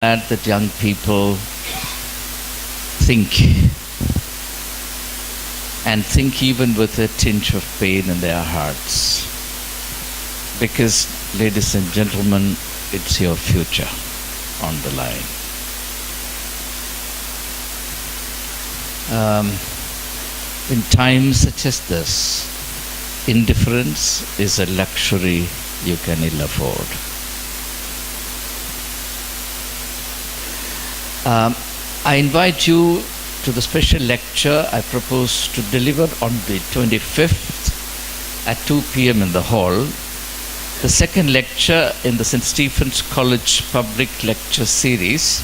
glad that young people think and think even with a tinge of pain in their hearts. Because, ladies and gentlemen, it's your future on the line. In times such as this, indifference is a luxury you can ill afford. I invite you to the special lecture I propose to deliver on the 25th at 2 p.m. in the hall. The second lecture in the St. Stephen's College Public Lecture Series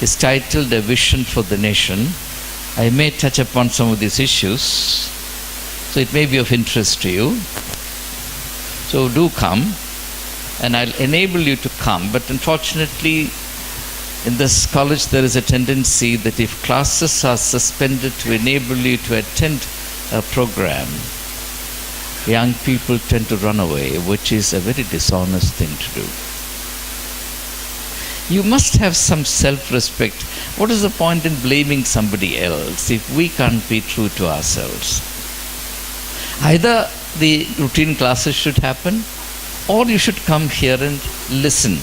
is titled A Vision for the Nation. I may touch upon some of these issues, so it may be of interest to you. So do come, and I'll enable you to come. But unfortunately, in this college there is a tendency that if classes are suspended to enable you to attend a program, young people tend to run away, which is a very dishonest thing to do. You must have some self-respect. What is the point in blaming somebody else if we can't be true to ourselves? Either the routine classes should happen, or you should come here and listen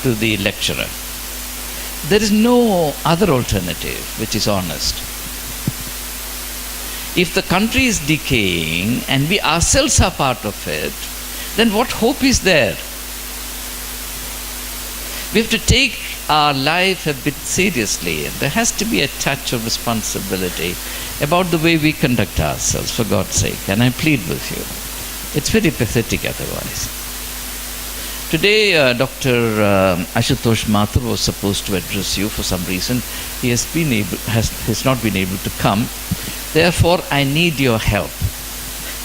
to the lecturer. There is no other alternative which is honest. If the country is decaying and we ourselves are part of it, then what hope is there? We have to take our life a bit seriously, and there has to be a touch of responsibility about the way we conduct ourselves, for God's sake, and I plead with you. It's very pathetic otherwise. Today, Dr. Ashutosh Mathur was supposed to address you for some reason. He has not been able to come. Therefore, I need your help.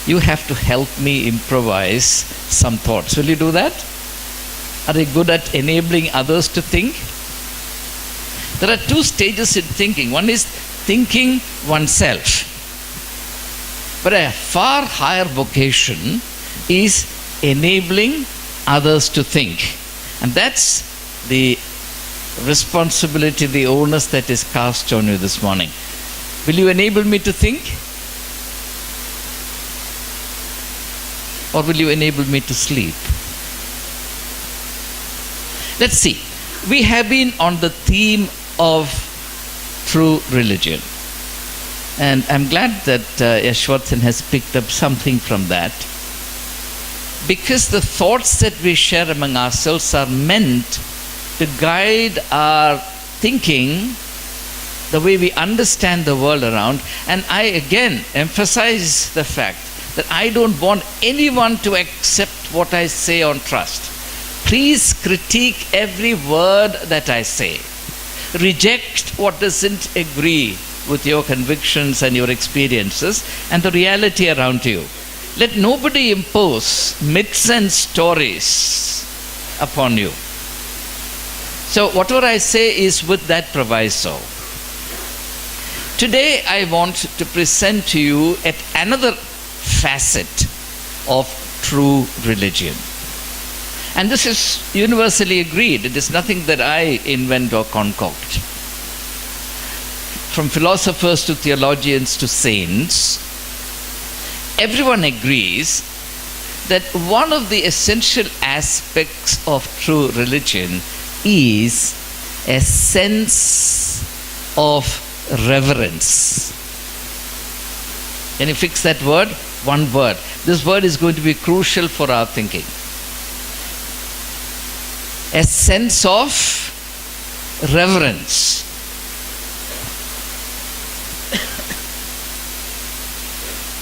You have to help me improvise some thoughts. Will you do that? Are you good at enabling others to think? There are two stages in thinking. One is thinking oneself. But a far higher vocation is enabling others to think. And that's the responsibility, the onus that is cast on you this morning. Will you enable me to think? Or will you enable me to sleep? Let's see. We have been on the theme of true religion. And I'm glad that Yashwardhan has picked up something from that. Because the thoughts that we share among ourselves are meant to guide our thinking, the way we understand the world around. And I again emphasize the fact that I don't want anyone to accept what I say on trust. Please critique every word that I say. Reject what doesn't agree with your convictions and your experiences and the reality around you. Let nobody impose myths and stories upon you. So whatever I say is with that proviso. Today I want to present to you at another facet of true religion. And this is universally agreed. It is nothing that I invent or concoct. From philosophers to theologians to saints, everyone agrees that one of the essential aspects of true religion is a sense of reverence. Can you fix that word? One word. This word is going to be crucial for our thinking. A sense of reverence.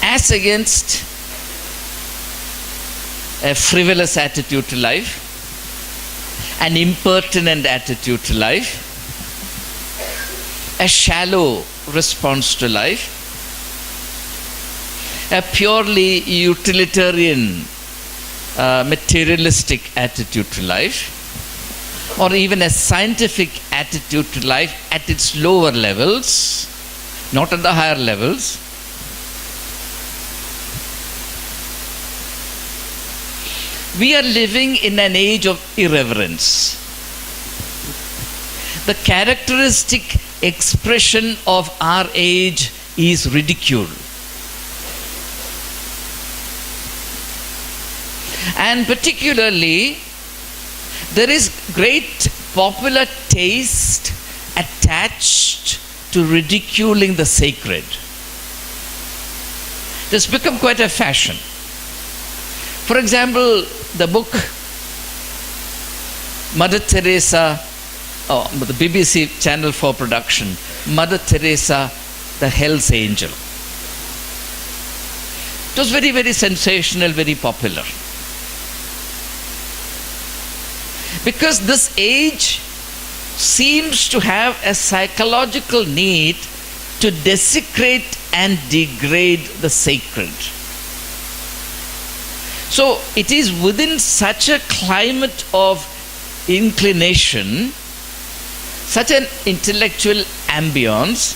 As against a frivolous attitude to life, an impertinent attitude to life, a shallow response to life, a purely utilitarian, materialistic attitude to life, or even a scientific attitude to life at its lower levels, not at the higher levels. We are living in an age of irreverence. The characteristic expression of our age is ridicule. And particularly, there is great popular taste attached to ridiculing the sacred. It has become quite a fashion. For example, the book Mother Teresa, the BBC Channel 4 production, Mother Teresa, the Hell's Angel. It was very, very sensational, very popular. Because this age seems to have a psychological need to desecrate and degrade the sacred. So it is within such a climate of inclination, such an intellectual ambience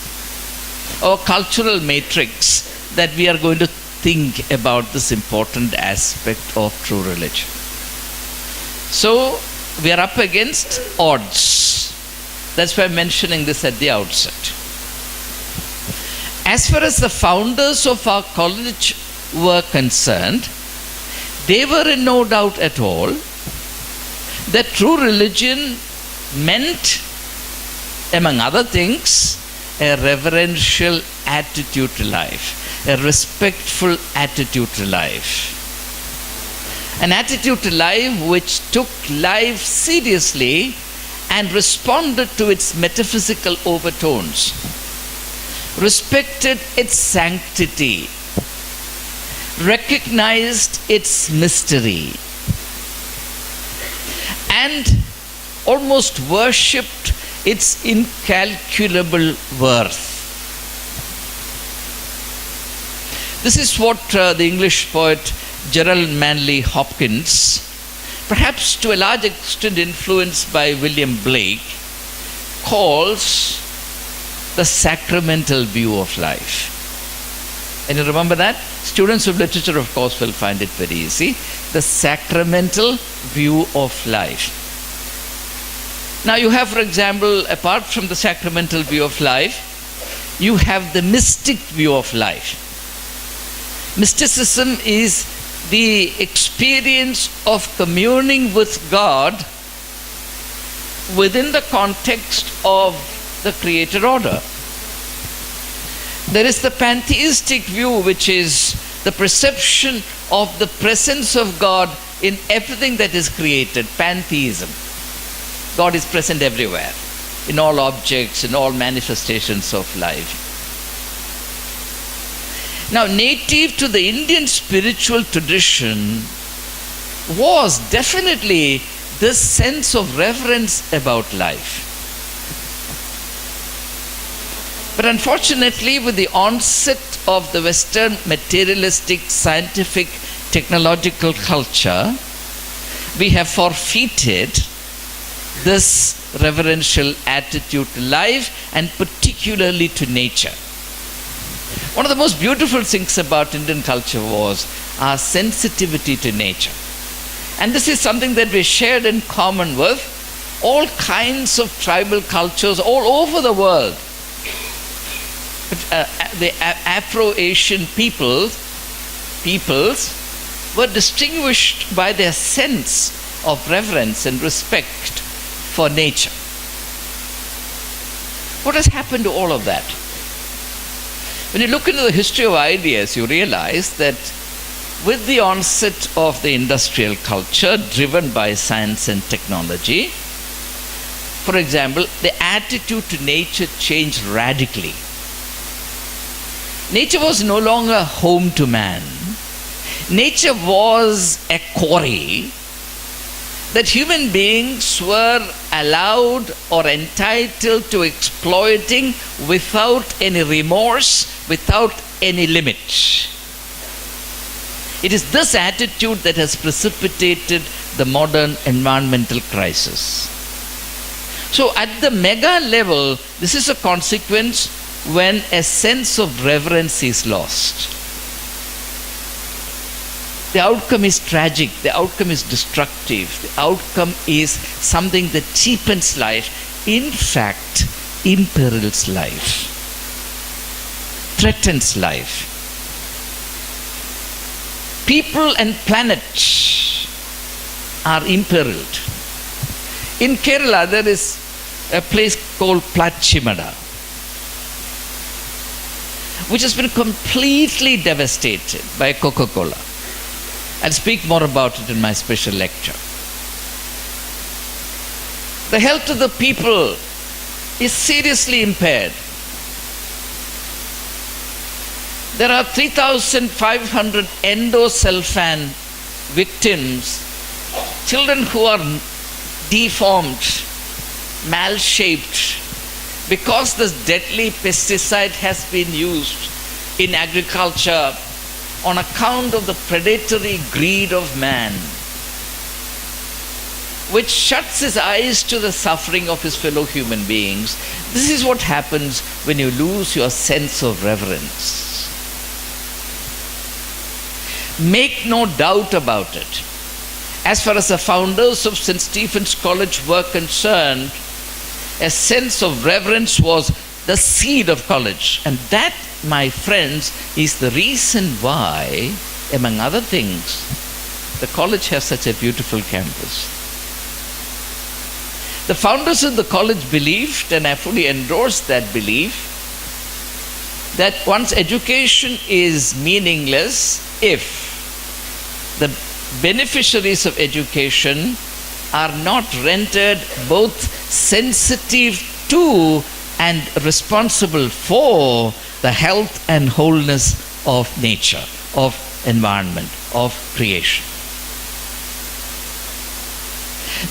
or cultural matrix, that we are going to think about this important aspect of true religion. So we are up against odds. That's why I'm mentioning this at the outset. As far as the founders of our college were concerned, they were in no doubt at all that true religion meant, among other things, a reverential attitude to life, a respectful attitude to life. An attitude to life which took life seriously and responded to its metaphysical overtones, respected its sanctity, recognized its mystery, and almost worshipped its incalculable worth. This is what the English poet Gerald Manley Hopkins, perhaps to a large extent influenced by William Blake, calls the sacramental view of life. And you remember that? Students of literature, of course, will find it very easy. The sacramental view of life. Now you have, for example, apart from the sacramental view of life, you have the mystic view of life. Mysticism is the experience of communing with God within the context of the created order. There is the pantheistic view, which is the perception of the presence of God in everything that is created, pantheism. God is present everywhere, in all objects, in all manifestations of life. Now, native to the Indian spiritual tradition was definitely this sense of reverence about life. But unfortunately, with the onset of the Western materialistic, scientific, technological culture, we have forfeited this reverential attitude to life, and particularly to nature. One of the most beautiful things about Indian culture was our sensitivity to nature. And this is something that we shared in common with all kinds of tribal cultures all over the world. The Afro-Asian peoples were distinguished by their sense of reverence and respect for nature. What has happened to all of that? When you look into the history of ideas, you realize that with the onset of the industrial culture driven by science and technology, for example, the attitude to nature changed radically. Nature was no longer home to man. Nature was a quarry that human beings were allowed or entitled to exploiting without any remorse, without any limit. It is this attitude that has precipitated the modern environmental crisis. So at the mega level, this is a consequence when a sense of reverence is lost. The outcome is tragic, the outcome is destructive, the outcome is something that cheapens life, in fact imperils life, threatens life. People and planet are imperiled. In Kerala, there is a place called Plachimada, which has been completely devastated by Coca-Cola. I'll speak more about it in my special lecture. The health of the people is seriously impaired. There are 3,500 endosulfan victims, children who are deformed, mal-shaped, because this deadly pesticide has been used in agriculture on account of the predatory greed of man, which shuts his eyes to the suffering of his fellow human beings. This is what happens when you lose your sense of reverence. Make no doubt about it. As far as the founders of St. Stephen's College were concerned, a sense of reverence was the seed of college. And that, my friends, is the reason why, among other things, the college has such a beautiful campus. The founders of the college believed, and I fully endorse that belief, that one's education is meaningless if the beneficiaries of education are not rendered both sensitive to and responsible for the health and wholeness of nature, of environment, of creation.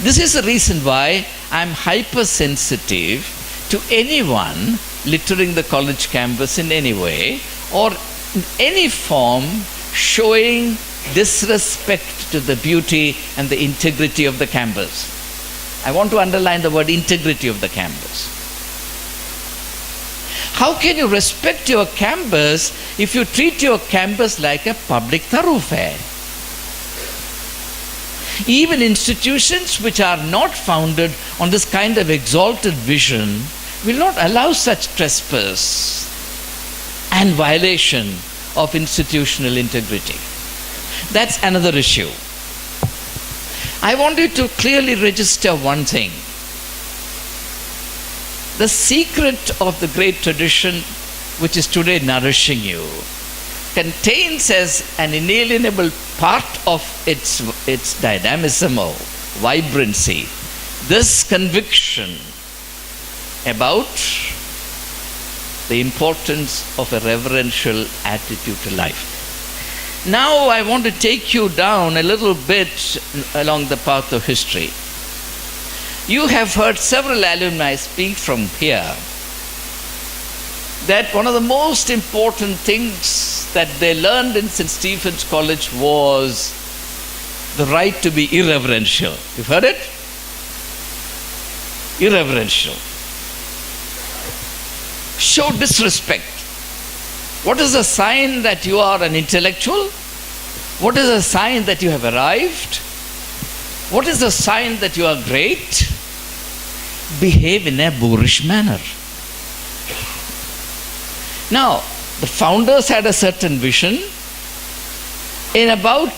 This is the reason why I'm hypersensitive to anyone littering the college campus in any way or in any form showing disrespect to the beauty and the integrity of the campus. I want to underline the word integrity of the campus. How can you respect your campus if you treat your campus like a public thoroughfare? Even institutions which are not founded on this kind of exalted vision will not allow such trespass and violation of institutional integrity. That's another issue. I want you to clearly register one thing. The secret of the great tradition which is today nourishing you contains as an inalienable part of its dynamism or vibrancy this conviction about the importance of a reverential attitude to life. Now I want to take you down a little bit along the path of history. You have heard several alumni speak from here that one of the most important things that they learned in St. Stephen's College was the right to be irreverential. You've heard it? Irreverential. Show disrespect. What is a sign that you are an intellectual? What is a sign that you have arrived? What is a sign that you are great? Behave in a boorish manner. Now, the founders had a certain vision. In about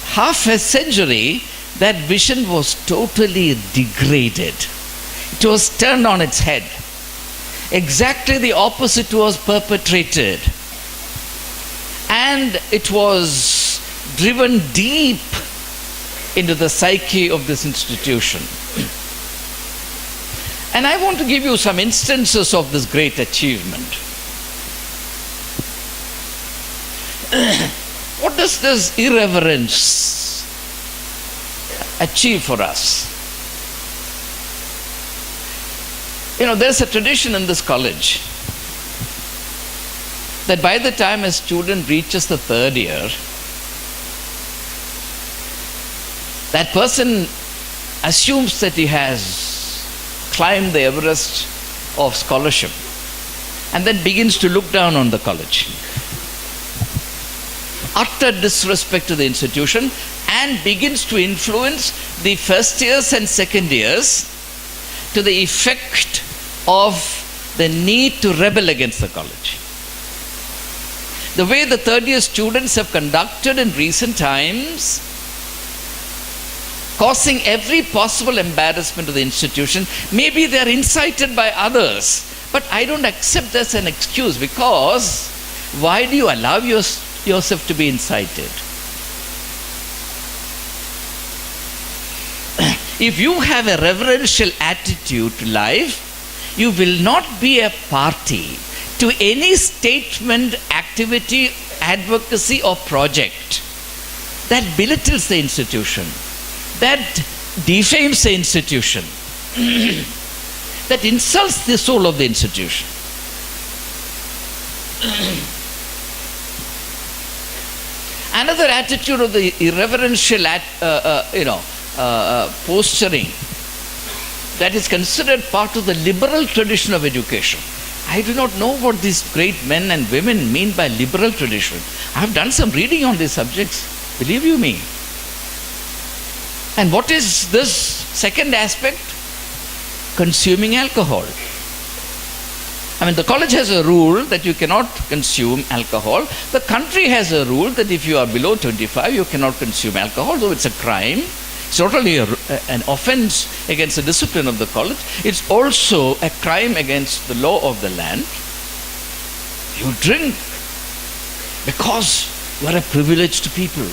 half a century, that vision was totally degraded. It was turned on its head. Exactly the opposite was perpetrated. And it was driven deep into the psyche of this institution. And I want to give you some instances of this great achievement. What does this irreverence achieve for us? You know, there's a tradition in this college that by the time a student reaches the third year, that person assumes that he has climbed the Everest of scholarship and then begins to look down on the college. Utter disrespect to the institution, and begins to influence the first years and second years to the effect of the need to rebel against the college. The way the third year students have conducted in recent times, causing every possible embarrassment to the institution. Maybe they are incited by others, but I don't accept this as an excuse, because why do you allow yourself to be incited? If you have a reverential attitude to life, you will not be a party to any statement, activity, advocacy, or project that belittles the institution, that defames the institution, that insults the soul of the institution. Another attitude of the irreverential posturing that is considered part of the liberal tradition of education. I do not know what these great men and women mean by liberal tradition. I have done some reading on these subjects, believe you me. And what is this second aspect? Consuming alcohol. I mean, the college has a rule that you cannot consume alcohol. The country has a rule that if you are below 25, you cannot consume alcohol, though it's a crime. It's not only an offense against the discipline of the college, it's also a crime against the law of the land. You drink because you are a privileged people.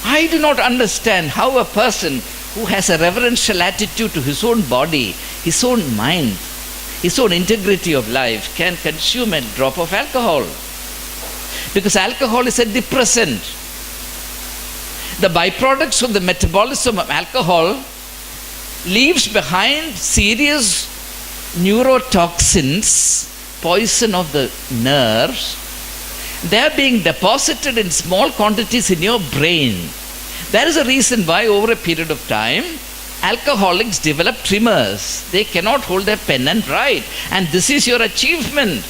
I do not understand how a person who has a reverential attitude to his own body, his own mind, his own integrity of life can consume a drop of alcohol. Because alcohol is a depressant. The byproducts of the metabolism of alcohol leaves behind serious neurotoxins, poison of the nerves. They are being deposited in small quantities in your brain. There is a reason why over a period of time, alcoholics develop tremors. They cannot hold their pen and write. And this is your achievement.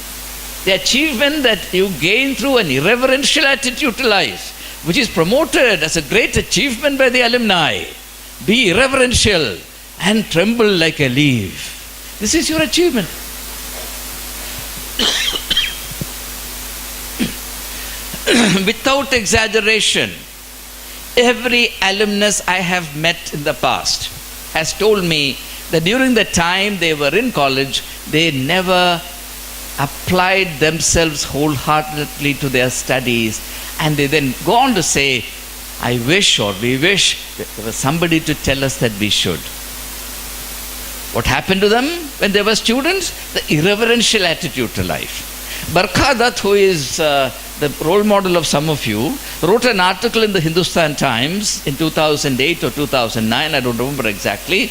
The achievement that you gain through an irreverential attitude to life, which is promoted as a great achievement by the alumni. Be irreverential and tremble like a leaf. This is your achievement. Without exaggeration, every alumnus I have met in the past has told me that during the time they were in college, they never applied themselves wholeheartedly to their studies, and they then go on to say, I wish, or we wish that there was somebody to tell us that we should. What happened to them when they were students? The irreverential attitude to life. Barkha Dutt, who is the role model of some of you, wrote an article in the Hindustan Times in 2008 or 2009, I don't remember exactly,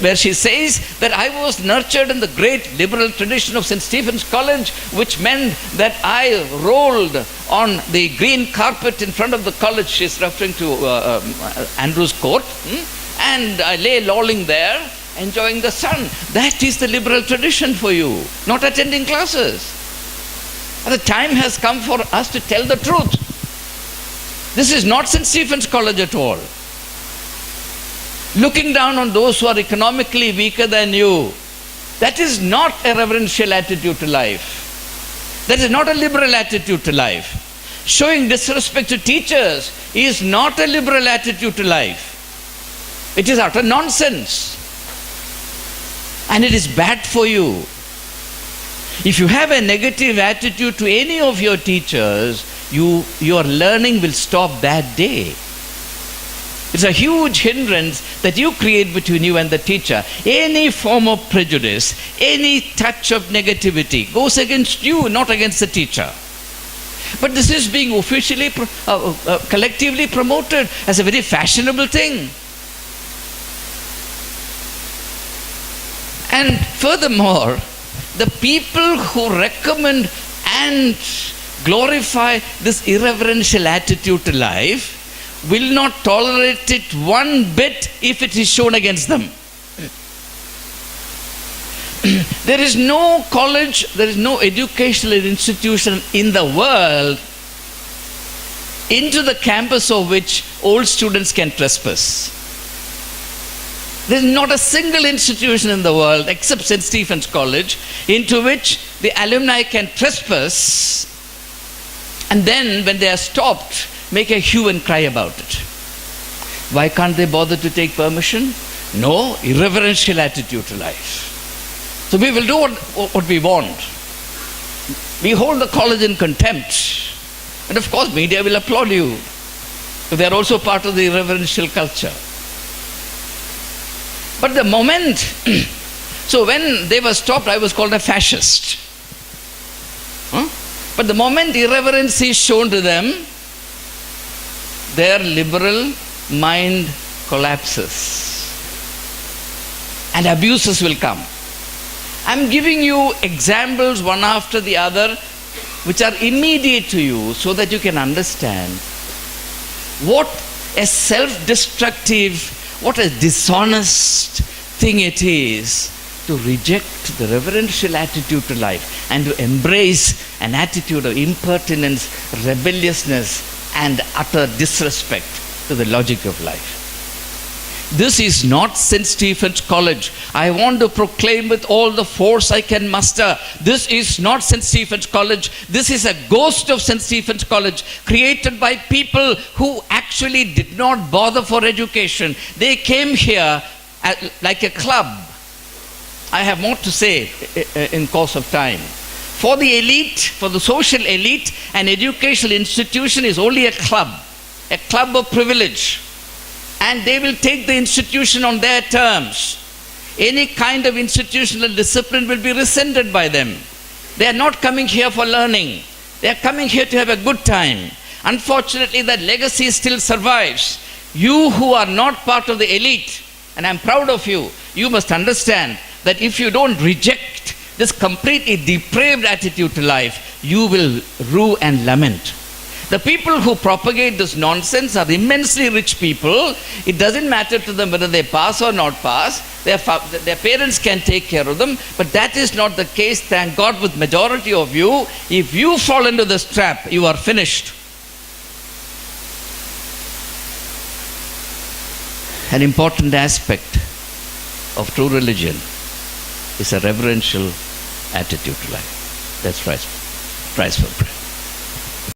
where she says that I was nurtured in the great liberal tradition of St. Stephen's College, which meant that I rolled on the green carpet in front of the college. She's referring to Andrews Court, and I lay lolling there, enjoying the sun. That is the liberal tradition for you, not attending classes. The time has come for us to tell the truth. This is not St. Stephen's College at all. Looking down on those who are economically weaker than you, that is not a reverential attitude to life. That is not a liberal attitude to life. Showing disrespect to teachers is not a liberal attitude to life. It is utter nonsense. And it is bad for you. If you have a negative attitude to any of your teachers, your learning will stop that day. It's a huge hindrance that you create between you and the teacher. Any form of prejudice, any touch of negativity goes against you, not against the teacher. But this is being officially, collectively promoted as a very fashionable thing. And furthermore, the people who recommend and glorify this irreverential attitude to life will not tolerate it one bit if it is shown against them. There is no college, there is no educational institution in the world into the campus of which old students can trespass. There is not a single institution in the world except St. Stephen's College into which the alumni can trespass and then when they are stopped, make a hue and cry about it. Why can't they bother to take permission? No, irreverential attitude to life. So we will do what we want. We hold the college in contempt. And of course, media will applaud you. So they are also part of the irreverential culture. But the moment, so when they were stopped, I was called a fascist. But the moment irreverence is shown to them, their liberal mind collapses. And abuses will come. I'm giving you examples one after the other which are immediate to you so that you can understand what a self-destructive, what a dishonest thing it is to reject the reverential attitude to life and to embrace an attitude of impertinence, rebelliousness, and utter disrespect to the logic of life. This is not St. Stephen's College. I want to proclaim with all the force I can muster. This is not St. Stephen's College. This is a ghost of St. Stephen's College created by people who actually did not bother for education. They came here like a club. I have more to say in course of time. For the elite, for the social elite, an educational institution is only a club of privilege. And they will take the institution on their terms. Any kind of institutional discipline will be resented by them. They are not coming here for learning. They are coming here to have a good time. Unfortunately, that legacy still survives. You who are not part of the elite, and I'm proud of you, you must understand that if you don't reject this completely depraved attitude to life, you will rue and lament. The people who propagate this nonsense are immensely rich people. It doesn't matter to them whether they pass or not pass. Their parents can take care of them. But that is not the case, thank God, with majority of you. If you fall into this trap, you are finished. An important aspect of true religion is a reverential attitude to life. That's price for prayer.